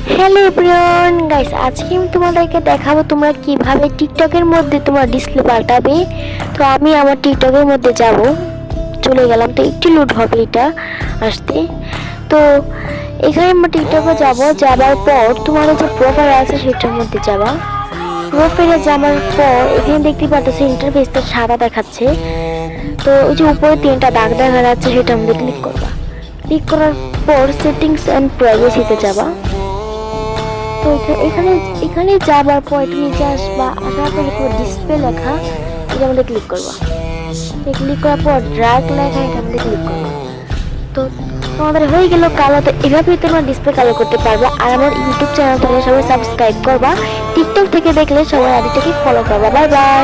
Hello everyone guys, আজকে আমি তোমাদেরকে দেখাবো তোমরা কিভাবে টিকটকের মধ্যে তোমার ডিসপ্লে পাল্টাবে। তো আমি আমার টিকটকের মধ্যে যাব, চলে গেলাম। তো একটু লোড হবে এটা আসতে। তো এখানে আমরা টিকটকে যাবার পর তোমাদের যে প্রোফাইল আছে সেটার মধ্যে যাবা। প্রোফাইলে যাওয়ার পর এখানে দেখতে পাচ্ছ ইন্টারফেসটা সাদা দেখাচ্ছে। তো ওই যে উপরে তিনটা দাগ দেখা যাচ্ছে সেটার মধ্যে ক্লিক করবা। ক্লিক করার পর সেটিংস অ্যান্ড প্রাইভেসিতে যাবা। তো এখানে এখানে যাবার পর তুমি নিচে আসবা, আসার পর দেখো ডিসপ্লে লেখা, এটার মধ্যে ক্লিক করবা। ক্লিক করার পর ড্রাগ লেখা, এটার মধ্যে ক্লিক করবা। তো তোমাদের হয়ে গেল কালো। তো এভাবেই তোমরা ডিসপ্লে কালো করতে পারবে। আর আমার ইউটিউব চ্যানেল থেকে সবাই সাবস্ক্রাইব করবা, টিকটক থেকে দেখলে সবাই আইডিটাকে ফলো করবা। Bye bye.